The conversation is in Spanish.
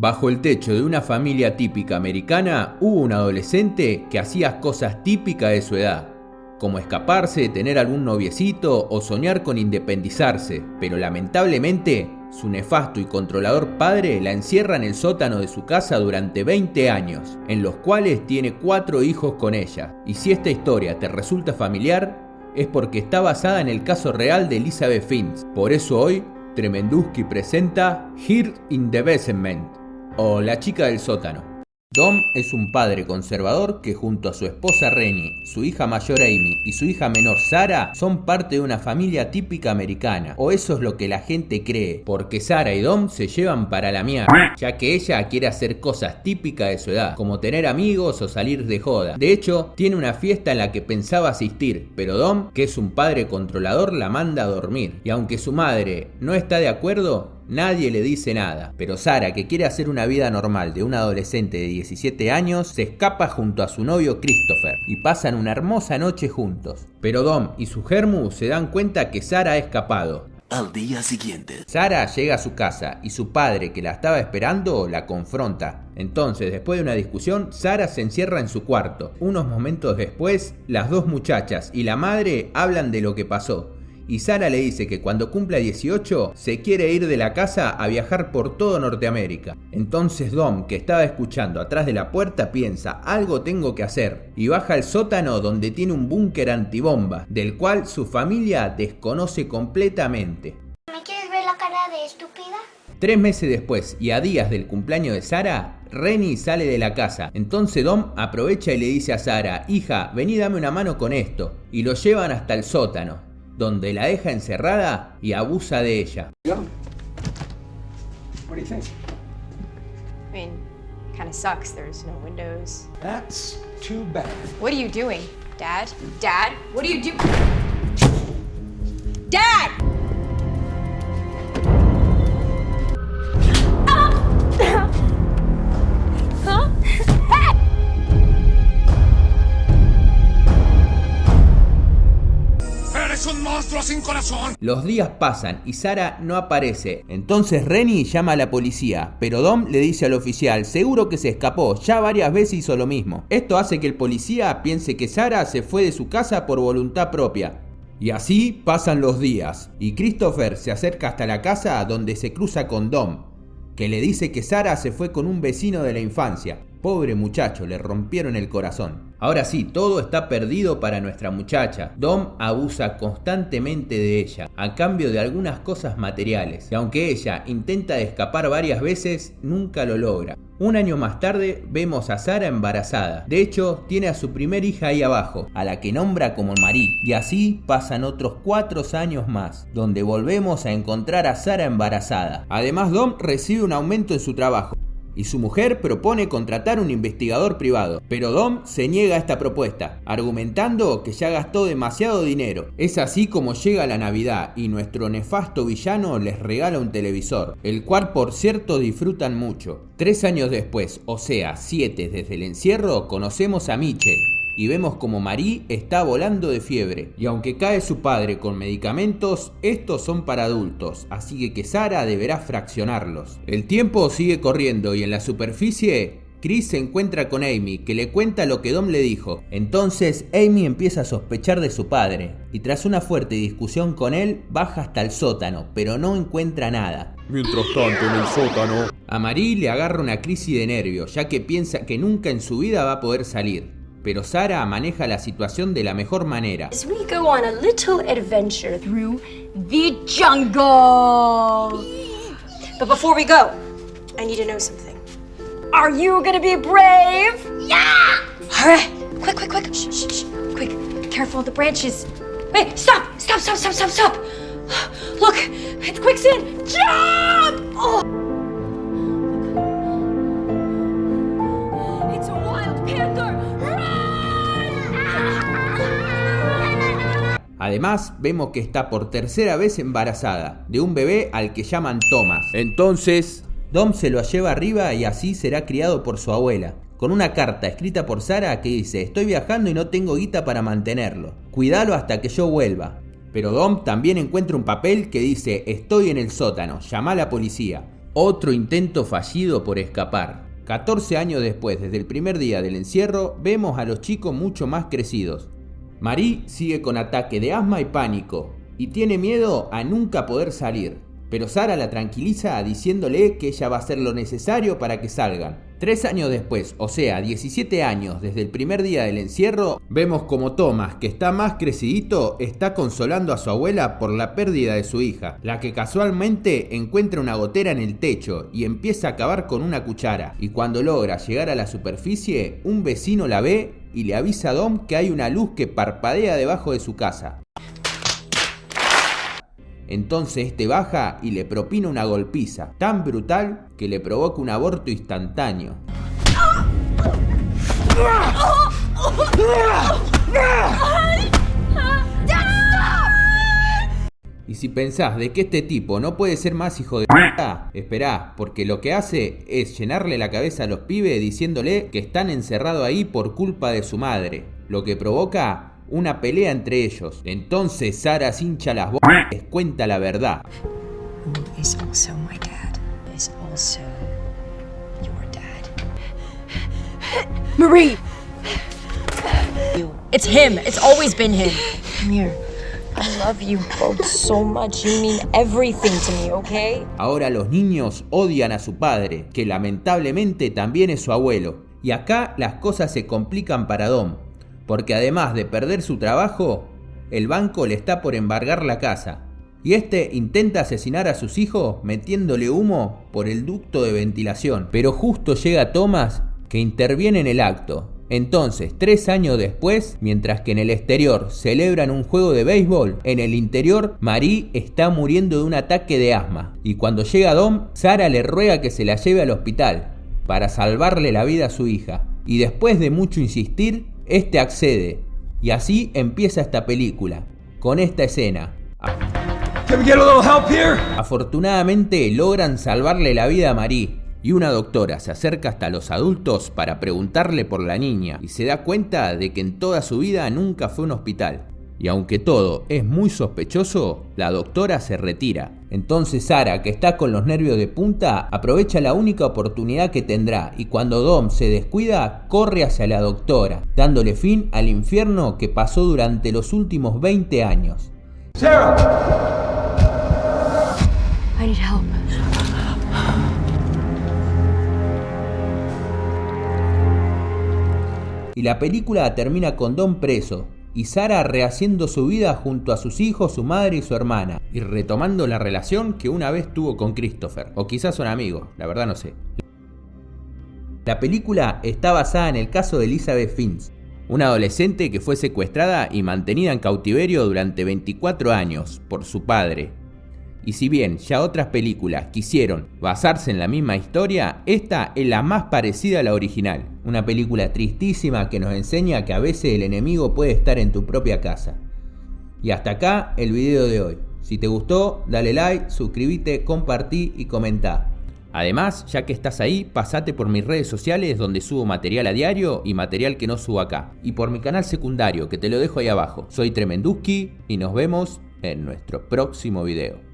Bajo el techo de una familia típica americana hubo un adolescente que hacía cosas típicas de su edad, como escaparse, tener algún noviecito o soñar con independizarse, pero lamentablemente su nefasto y controlador padre la encierra en el sótano de su casa durante 20 años, en los cuales tiene 4 hijos con ella. Y si esta historia te resulta familiar, es porque está basada en el caso real de Elizabeth Finch. Por eso hoy, Tremenduski presenta Here in the Basement, o La chica del sótano. Dom es un padre conservador que junto a su esposa Rennie, su hija mayor Amy y su hija menor Sarah son parte de una familia típica americana, o eso es lo que la gente cree, porque Sarah y Dom se llevan para la mierda, ya que ella quiere hacer cosas típicas de su edad, como tener amigos o salir de joda. De hecho, tiene una fiesta en la que pensaba asistir, pero Dom, que es un padre controlador, la manda a dormir, y aunque su madre no está de acuerdo, nadie le dice nada, pero Sarah, que quiere hacer una vida normal de un adolescente de 17 años, se escapa junto a su novio Christopher y pasan una hermosa noche juntos. Pero Dom y su germu se dan cuenta que Sarah ha escapado. Al día siguiente, Sarah llega a su casa y su padre, que la estaba esperando, la confronta. Entonces, después de una discusión, Sarah se encierra en su cuarto. Unos momentos después, las dos muchachas y la madre hablan de lo que pasó. Y Sarah le dice que cuando cumpla 18 se quiere ir de la casa a viajar por todo Norteamérica. Entonces Dom, que estaba escuchando atrás de la puerta, piensa, algo tengo que hacer, y baja al sótano donde tiene un búnker antibomba, del cual su familia desconoce completamente. ¿Me quieres ver la cara de estúpida? 3 meses después y a días del cumpleaños de Sarah, Rennie sale de la casa. Entonces Dom aprovecha y le dice a Sarah, hija, vení dame una mano con esto, y lo llevan hasta el sótano, donde la deja encerrada y abusa de ella. What do you think? I mean, kind of sucks. There's no windows. That's too bad. What are you doing, Dad? Dad, what are you doing? Dad! un monstruo sin corazón. Los días pasan y Sarah no aparece. Entonces Rennie llama a la policía, pero Dom le dice al oficial, seguro que se escapó, ya varias veces hizo lo mismo. Esto hace que el policía piense que Sarah se fue de su casa por voluntad propia. Y así pasan los días, y Christopher se acerca hasta la casa donde se cruza con Dom, que le dice que Sarah se fue con un vecino de la infancia. Pobre muchacho, le rompieron el corazón. Ahora sí, todo está perdido para nuestra muchacha. Dom abusa constantemente de ella, a cambio de algunas cosas materiales. Y aunque ella intenta escapar varias veces, nunca lo logra. Un año más tarde, vemos a Sarah embarazada. De hecho, tiene a su primer hija ahí abajo, a la que nombra como Marie. Y así pasan otros 4 años más, donde volvemos a encontrar a Sarah embarazada. Además, Dom recibe un aumento en su trabajo y su mujer propone contratar un investigador privado, pero Dom se niega a esta propuesta, argumentando que ya gastó demasiado dinero. Es así como llega la Navidad y nuestro nefasto villano les regala un televisor, el cual por cierto disfrutan mucho. 3 años después, o sea 7 desde el encierro, conocemos a Mitchell y vemos como Marie está volando de fiebre. Y aunque cae su padre con medicamentos, estos son para adultos, así que Sarah deberá fraccionarlos. El tiempo sigue corriendo y en la superficie, Chris se encuentra con Amy, que le cuenta lo que Dom le dijo. Entonces Amy empieza a sospechar de su padre, y tras una fuerte discusión con él, baja hasta el sótano, pero no encuentra nada. Mientras tanto, en el sótano, A Marie le agarra una crisis de nervios, ya que piensa que nunca en su vida va a poder salir. Pero Sarah maneja la situación de la mejor manera. As we go on a little adventure through the jungle. But before we go, I need to know something. Are you gonna be brave? Yeah! All right, quick. Shh, shh, shh. Quick, careful of the branches. Wait, stop. Look, it's quicksand. Jump! Oh. It's a wild panther! Además, vemos que está por tercera vez embarazada, de un bebé al que llaman Thomas. entonces, Dom se lo lleva arriba y así será criado por su abuela, con una carta escrita por Sarah que dice: estoy viajando y no tengo guita para mantenerlo, cuídalo hasta que yo vuelva. Pero Dom también encuentra un papel que dice: estoy en el sótano, llama a la policía. Otro intento fallido por escapar. 14 años después, desde el primer día del encierro, vemos a los chicos mucho más crecidos. Marie sigue con ataque de asma y pánico, y tiene miedo a nunca poder salir. Pero Sarah la tranquiliza diciéndole que ella va a hacer lo necesario para que salgan. 3 años después, o sea, 17 años desde el primer día del encierro, vemos como Thomas, que está más crecidito, está consolando a su abuela por la pérdida de su hija, la que casualmente encuentra una gotera en el techo y empieza a cavar con una cuchara. Y cuando logra llegar a la superficie, un vecino la ve y le avisa a Dom que hay una luz que parpadea debajo de su casa. Entonces este baja y le propina una golpiza tan brutal que le provoca un aborto instantáneo. Y si pensás de que este tipo no puede ser más hijo de puta, esperá, porque lo que hace es llenarle la cabeza a los pibes diciéndole que están encerrados ahí por culpa de su madre, lo que provoca una pelea entre ellos. Entonces Sarah se hincha las bolas y les cuenta la verdad. Who is also my dad is also your dad. Marie! It's him. It's always been him. Come here. I love you both so much. You mean everything to me, okay? Ahora los niños odian a su padre, que lamentablemente también es su abuelo. Y acá las cosas se complican para Dom, porque además de perder su trabajo, el banco le está por embargar la casa. Y este intenta asesinar a sus hijos metiéndole humo por el ducto de ventilación. Pero justo llega Thomas, que interviene en el acto. Entonces, 3 años después, mientras que en el exterior celebran un juego de béisbol, en el interior Marie está muriendo de un ataque de asma. Y cuando llega Dom, Sarah le ruega que se la lleve al hospital para salvarle la vida a su hija. Y después de mucho insistir, este accede. Y así empieza esta película, con esta escena. Can we get a little help here? Afortunadamente logran salvarle la vida a Marie. Y una doctora se acerca hasta los adultos para preguntarle por la niña y se da cuenta de que en toda su vida nunca fue a un hospital. Y aunque todo es muy sospechoso, la doctora se retira. Entonces Sarah, que está con los nervios de punta, aprovecha la única oportunidad que tendrá y cuando Dom se descuida, corre hacia la doctora, dándole fin al infierno que pasó durante los últimos 20 años. Sarah! I need help. Y la película termina con Dom preso y Sarah rehaciendo su vida junto a sus hijos, su madre y su hermana, y retomando la relación que una vez tuvo con Christopher, o quizás son amigos, la verdad no sé. La película está basada en el caso de Elizabeth Finch, una adolescente que fue secuestrada y mantenida en cautiverio durante 24 años por su padre. Y si bien ya otras películas quisieron basarse en la misma historia, esta es la más parecida a la original. Una película tristísima que nos enseña que a veces el enemigo puede estar en tu propia casa. Y hasta acá el video de hoy. Si te gustó, dale like, suscríbete, compartí y comentá. Además, ya que estás ahí, pasate por mis redes sociales donde subo material a diario y material que no subo acá. Y por mi canal secundario que te lo dejo ahí abajo. Soy Tremenduski y nos vemos en nuestro próximo video.